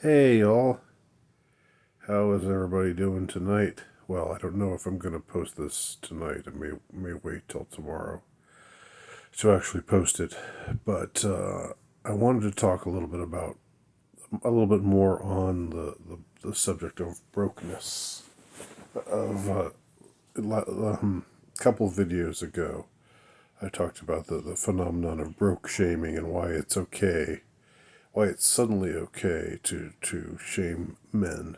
Hey y'all, how is everybody doing tonight? Well, I don't know if I'm going to post this tonight. I may wait till tomorrow to actually post it, but I wanted to talk a little bit more on the subject of brokenness. Of a couple of videos ago, I talked about the phenomenon of broke shaming and why it's suddenly okay to shame men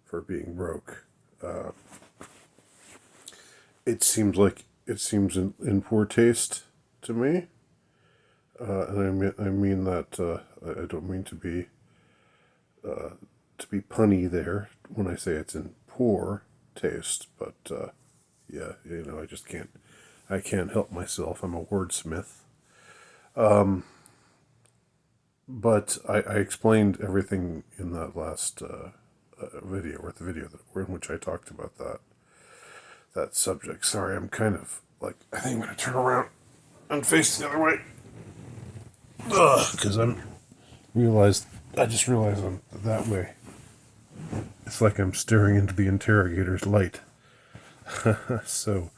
for being broke. It seems in poor taste to me, and I mean that I don't mean to be punny there when I say it's in poor taste, but yeah, I can't help myself. I'm a wordsmith. But I explained everything in that last video, or the video in which I talked about that subject. Sorry, I'm kind of like, I think I'm gonna turn around and face the other way. Because I just realized I'm that way. It's like I'm staring into the interrogator's light. so,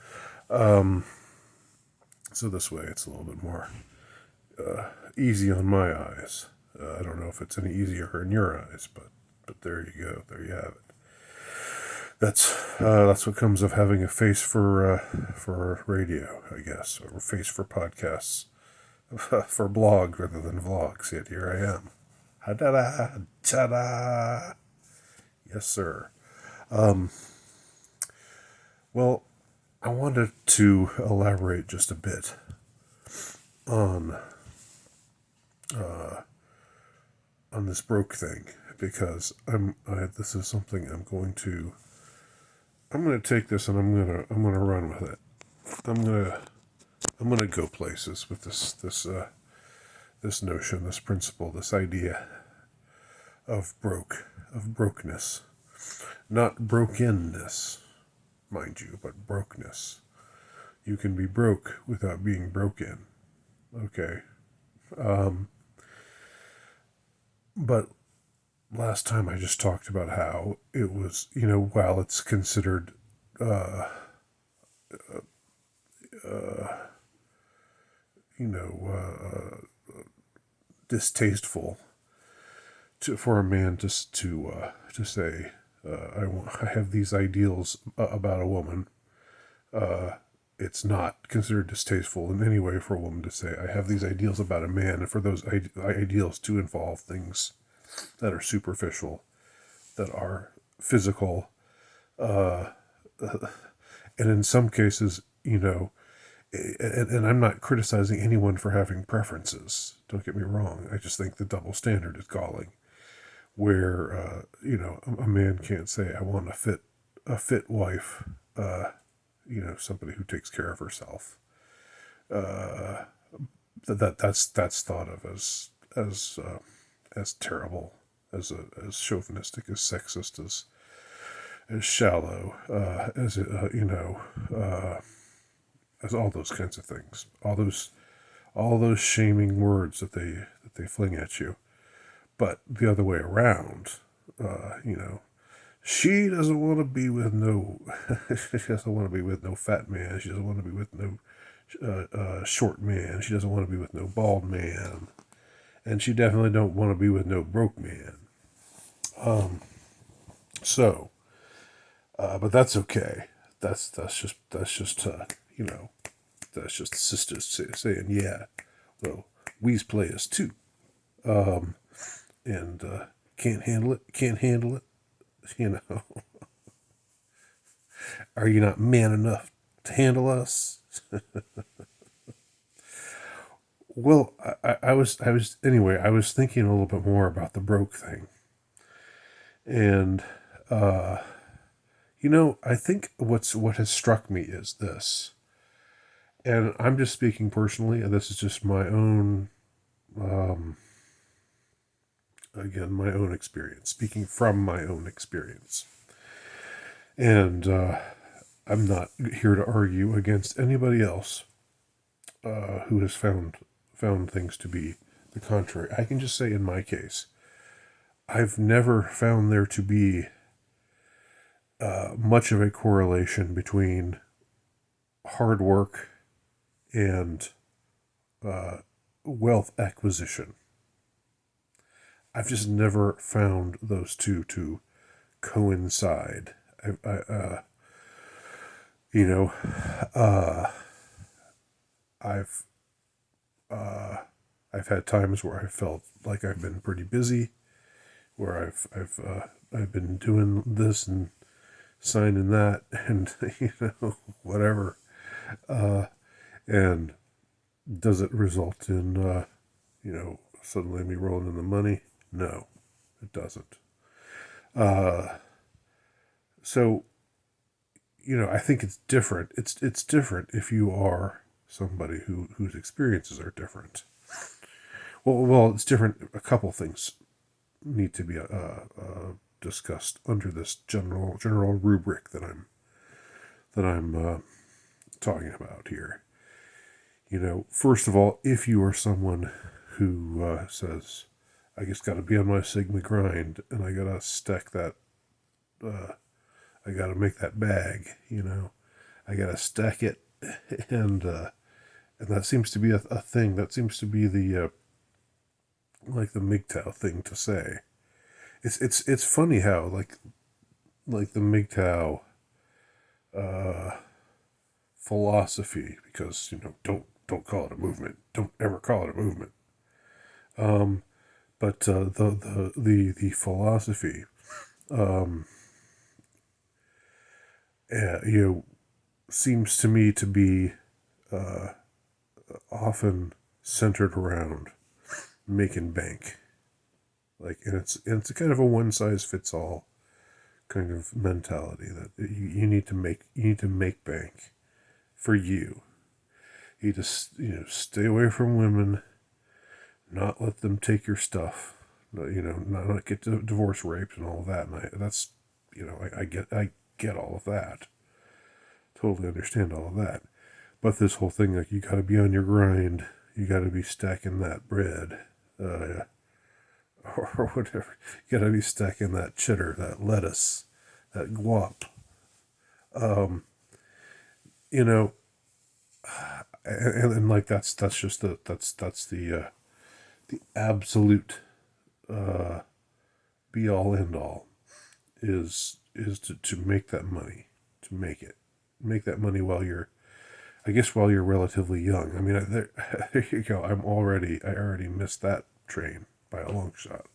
so this way it's a little bit more easy on my eyes. I don't know if it's any easier in your eyes, but there you go. There you have it. That's what comes of having a face for radio, I guess, or face for podcasts, for blog rather than vlogs. Yet here I am. Ha-da-da, ta-da. Yes, sir. Well, I wanted to elaborate just a bit on this broke thing because this is something I'm going to take this and I'm going to run with it. I'm going to go places with this notion, this principle, this idea of brokenness. Not brokenness, mind you, but brokenness. You can be broke without being broken. Okay. But last time I just talked about how it was, while it's considered distasteful for a man just to say, I have these ideals about a woman. It's not considered distasteful in any way for a woman to say, I have these ideals about a man, and for those ideals to involve things that are superficial, that are physical, and in some cases, and I'm not criticizing anyone for having preferences. Don't get me wrong. I just think the double standard is galling, where a man can't say, I want a fit wife, somebody who takes care of herself. That's thought of as terrible, as chauvinistic, as sexist, as shallow, as all those kinds of things, all those shaming words that they fling at you. But the other way around, she doesn't want to be with no, she doesn't want to be with no fat man. She doesn't want to be with no short man. She doesn't want to be with no bald man, and she definitely don't want to be with no broke man. But that's okay. That's just that's just sisters saying, yeah, well, we's players too, and can't handle it. Can't handle it. Are you not man enough to handle us? Well, I was anyway. I was thinking a little bit more about the broke thing, and I think what has struck me is this, and I'm just speaking personally, and this is just my own, again, my own experience, speaking from my own experience, and I'm not here to argue against anybody else who has found things to be the contrary. I can just say, in my case, I've never found there to be much of a correlation between hard work and wealth acquisition. I've just never found those two to coincide. You know, uh, I've uh, I've had times where I felt like I've been pretty busy, where I've been doing this and signing that, and whatever. And does it result in suddenly me rolling in the money? No, it doesn't. Uh, so I think it's different. It's different if you are somebody whose experiences are different. Well, it's different. A couple things need to be discussed under this general rubric that I'm talking about here. First of all, if you are someone who says, "I just got to be on my Sigma grind, and I gotta stack that, I gotta make that bag," I gotta stack it, and that seems to be a thing. That seems to be the like the MGTOW thing to say. It's funny how like the MGTOW philosophy, because don't call it a movement. Don't ever call it a movement. But the philosophy, you know, seems to me to be often centered around making bank. And it's a kind of a one size fits all kind of mentality that you need to make bank for you. You just stay away from women, not let them take your stuff, not get divorce raped and all of that. And that's I get all of that. Totally understand all of that. But this whole thing, like, you got to be on your grind, you got to be stacking that bread, or whatever. You got to be stacking that cheddar, that lettuce, that guap. You know, and like that's just the absolute be all end all is to make that money, to make that money while you're relatively young. I mean, there you go. I already missed that train by a long shot.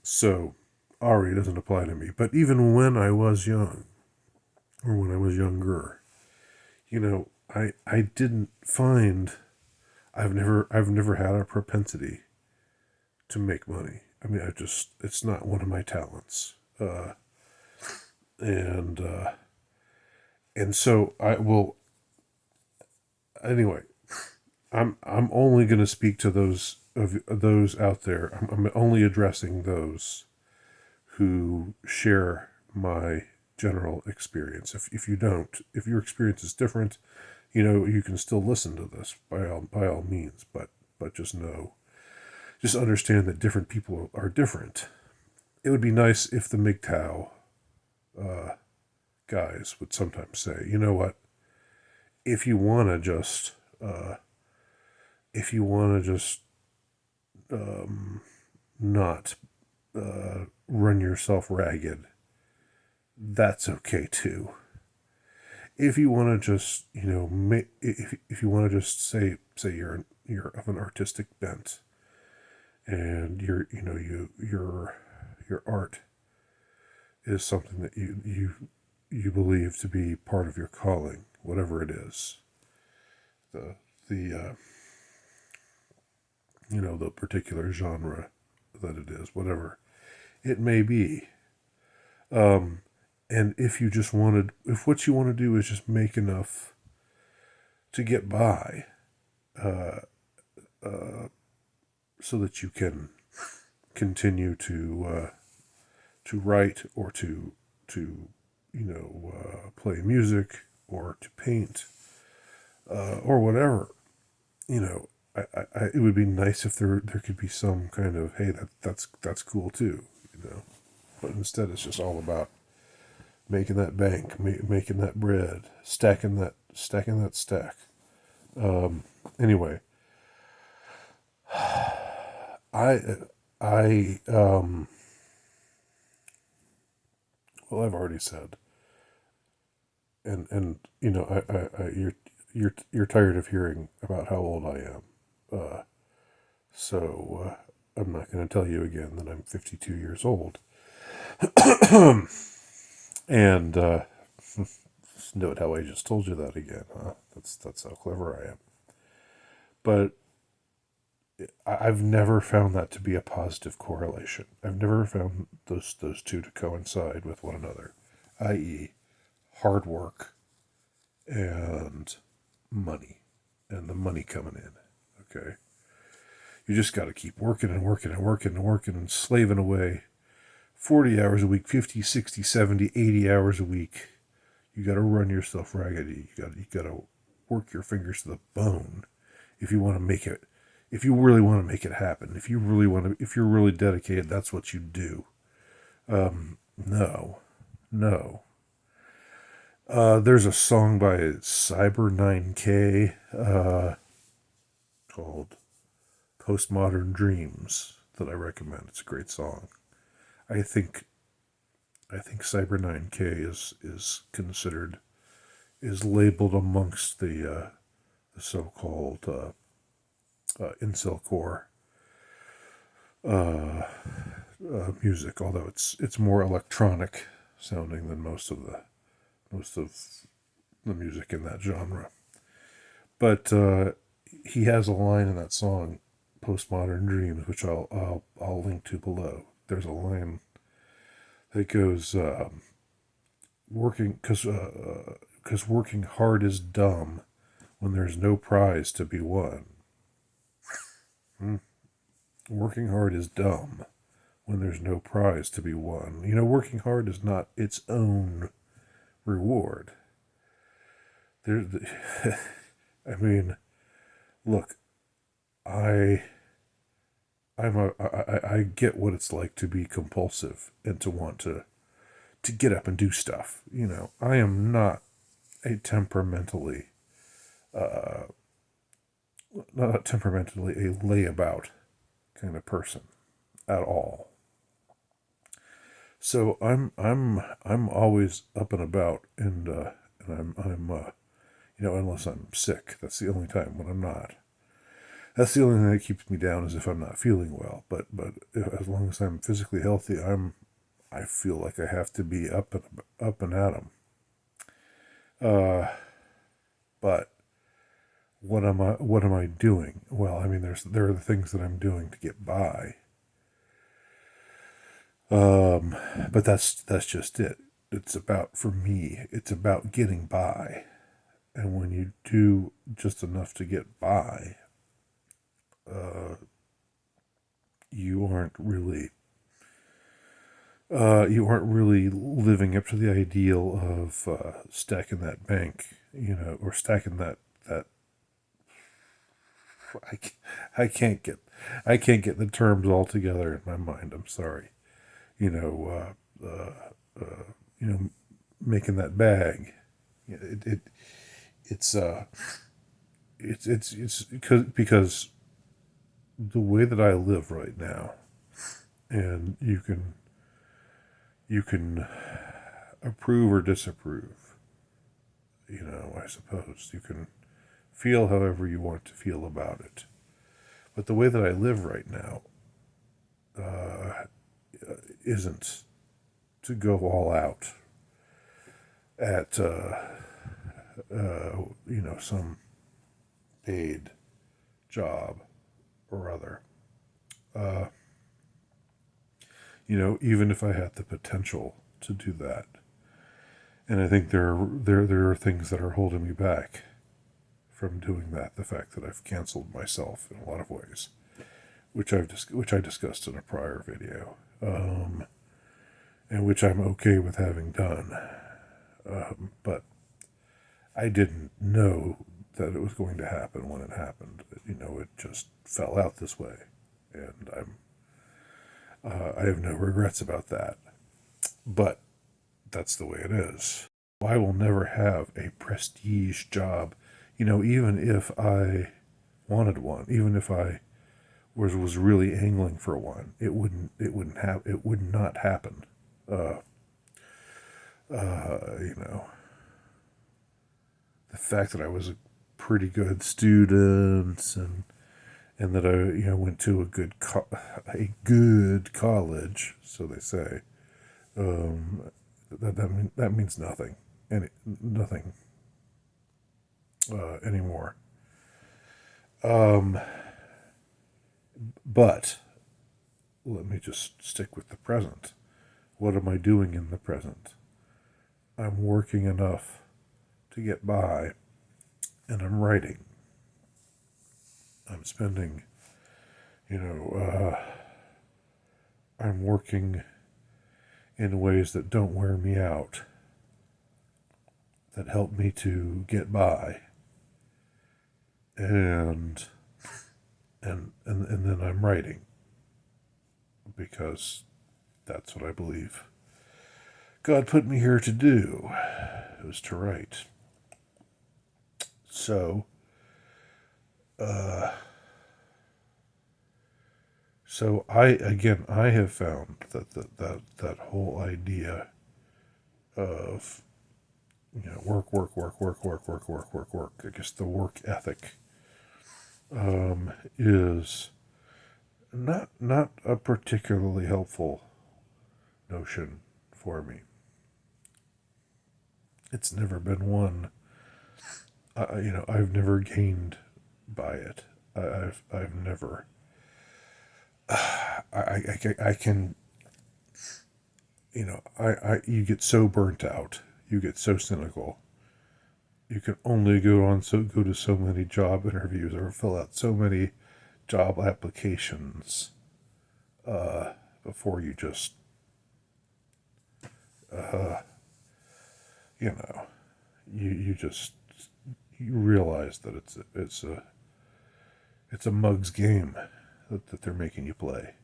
So already doesn't apply to me. But even when I was young, or when I was younger, I didn't find I've never had a propensity to make money. I mean, it's not one of my talents. And and so I will anyway. I'm only going to speak to those out there. I'm only addressing those who share my general experience. If you don't, if your experience is different, you can still listen to this by all means. But just understand that different people are different. It would be nice if the MGTOW guys would sometimes say, you know what, if you want to just if you want to just not run yourself ragged, that's okay too. If you want to just if you want to just say you're of an artistic bent, and your art is something that you believe to be part of your calling, whatever it is, the the particular genre that it is, whatever it may be. And if what you want to do is just make enough to get by, so that you can continue to write, or to play music, or to paint, or whatever, it would be nice if there could be some kind of, hey, that's cool too, you know. But instead, it's just all about making that bank, making that bread, stacking that stack. Anyway, I I well, I've already said, and you know, you're tired of hearing about how old I am, so I'm not going to tell you again that I'm 52 years old. And note how I just told you that again, huh? That's how clever I am. But I've never found that to be a positive correlation. I've never found those two to coincide with one another, i.e., hard work and money, and the money coming in. Okay, you just got to keep working and working and working and working and slaving away 40 hours a week, 50, 60, 70, 80 hours a week. You got to run yourself raggedy. You got to work your fingers to the bone if you want to make it. If you really want to make it happen, if you're really dedicated, that's what you do. No, no. There's a song by Cyber 9K called "Postmodern Dreams" that I recommend. It's a great song. I think Cyber 9K is labeled amongst the so-called incel core music, although it's more electronic sounding than most of the music in that genre. But he has a line in that song, "Postmodern Dreams," which I'll link to below. There's a line that goes, "Working because working hard is dumb when there's no prize to be won." Working hard is dumb when there's no prize to be won. You know, working hard is not its own reward. There, I mean, look, I I get what it's like to be compulsive and to want to get up and do stuff. You know, I am not a temperamentally not temperamentally a layabout kind of person at all. So I'm always up and about, and I'm you know, unless I'm sick. That's the only time when I'm not. That's the only thing that keeps me down, is if I'm not feeling well. But as long as I'm physically healthy, I feel like I have to be up and at 'em. But what am I doing? Well, I mean, there are the things that I'm doing to get by. But that's just it. It's about, for me, it's about getting by. And when you do just enough to get by, you aren't really living up to the ideal of stacking that bank, you know, or stacking that. I, I can't get the terms all together in my mind. I'm sorry. You know, you know, making that bag. It it's it's because the way that I live right now, and you can approve or disapprove. You know, I suppose you can feel however you want to feel about it. But the way that I live right now isn't to go all out at you know, some paid job or other. You know, even if I had the potential to do that, and I think there are things that are holding me back from doing that. The fact that I've canceled myself in a lot of ways, which I discussed in a prior video, and which I'm okay with having done. But I didn't know that it was going to happen when it happened. It just fell out this way, and I have no regrets about that. But that's the way it is. I will never have a prestige job, even if I wanted one, even if I was really angling for one, it would not happen. Uh, you know, the fact that I was a pretty good student and that I went to a good college, so they say. That means nothing, nothing anymore. Um, but let me just stick with the present. What am I doing in the present? I'm working enough to get by, and I'm writing. I'm spending, you know, I'm working in ways that don't wear me out, that help me to get by, and then I'm writing because that's what I believe God put me here to do. It was to write. So, I have found that whole idea of work. I guess the work ethic is not a particularly helpful notion for me. It's never been one. I've never gained by it. I've never. I can. You get so burnt out. You get so cynical. You can only go to so many job interviews or fill out so many job applications before you just you know you just you realize that it's a mug's game that they're making you play.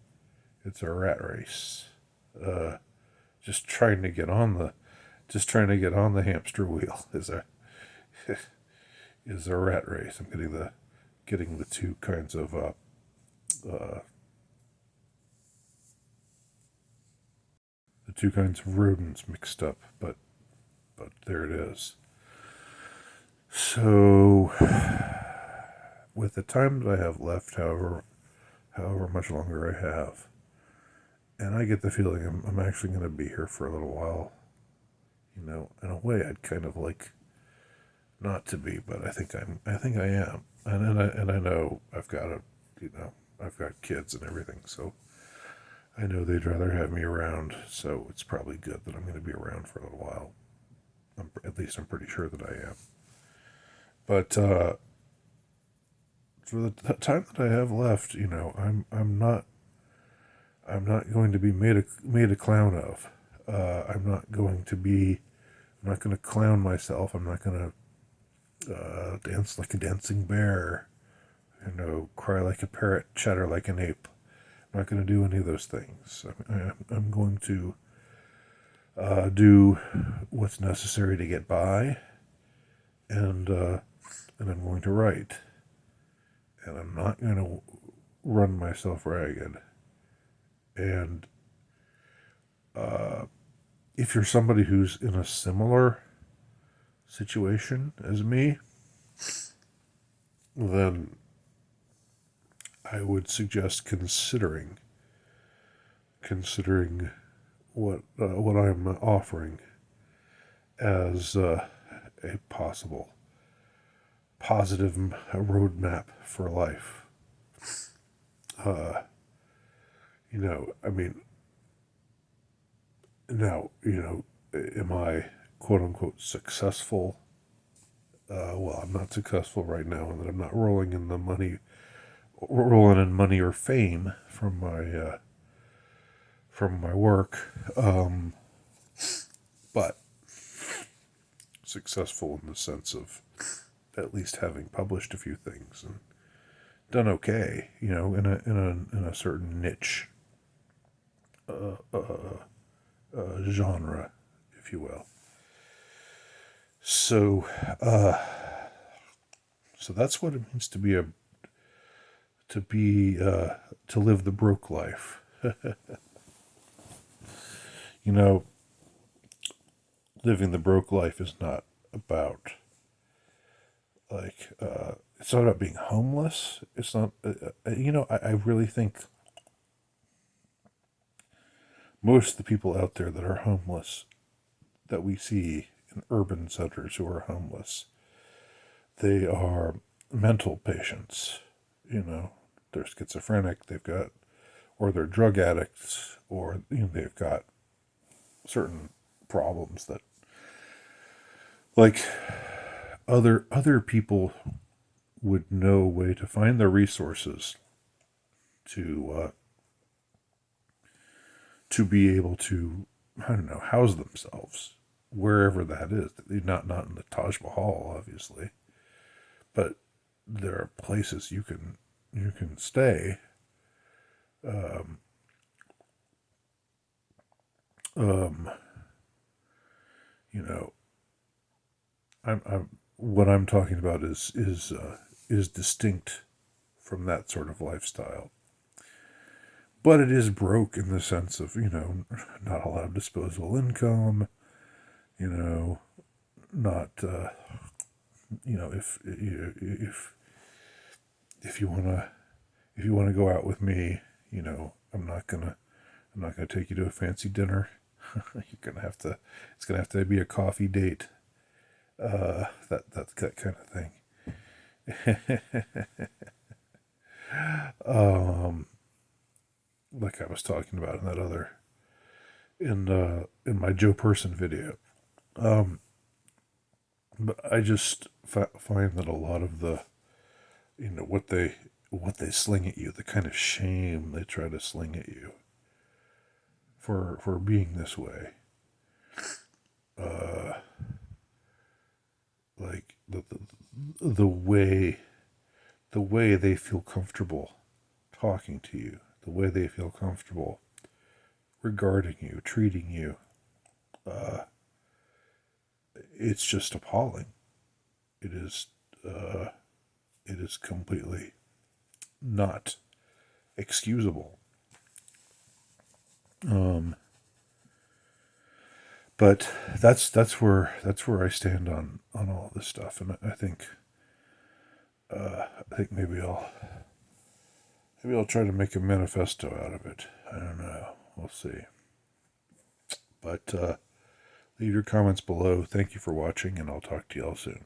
It's a rat race. Uh, just trying to get on the hamster wheel is a rat race. I'm getting the two kinds of uh, the two kinds of rodents mixed up, but there it is. So, with the time that I have left, however much longer I have, and I get the feeling I'm actually going to be here for a little while. In a way, I'd kind of like not to be, but I think I am, and I know I've got kids and everything, so I know they'd rather have me around. So it's probably good that I'm going to be around for a little while. At least I'm pretty sure that I am. But for the time that I have left, I'm not going to be made a clown of. I'm not going to clown myself. I'm not going to dance like a dancing bear. Cry like a parrot, chatter like an ape. I'm not going to do any of those things. I'm going to do what's necessary to get by, and I'm going to write, and I'm not going to run myself ragged. And if you're somebody who's in a similar situation as me, then I would suggest considering what I'm offering as a possible positive roadmap for life. I mean, now, am I quote unquote successful? Well, I'm not successful right now, and that I'm not rolling in money or fame from my work, but successful in the sense of at least having published a few things and done okay, in a certain niche genre, if you will. So, so that's what it means to be to live the broke life. You know, living the broke life is not about it's not about being homeless. It's not. I really think most of the people out there that are homeless, that we see in urban centers who are homeless, they are mental patients. They're schizophrenic. Or they're drug addicts, or they've got certain problems that, like, other people would know a way to find the resources to be able to, I don't know, house themselves wherever that is. Not in the Taj Mahal, obviously, but there are places you can stay. Um, um, you know, I'm what I'm talking about is distinct from that sort of lifestyle. But it is broke in the sense of, not a lot of disposable income, you know, not, if you want to, go out with me, I'm not gonna take you to a fancy dinner. You're gonna have to, it's gonna have to be a coffee date, that kind of thing. um, like I was talking about in that other, in my Joe Person video. Um, but I just find that a lot of the, what they sling at you, the kind of shame they try to sling at you for being this way, uh, like the way they feel comfortable talking to you, the way they feel comfortable regarding you, treating you, uh, it's just appalling. It is, uh, it is completely not excusable. Um, but that's where I stand on all this stuff, and I think maybe I'll try to make a manifesto out of it. I don't know. We'll see. But leave your comments below. Thank you for watching, and I'll talk to y'all soon.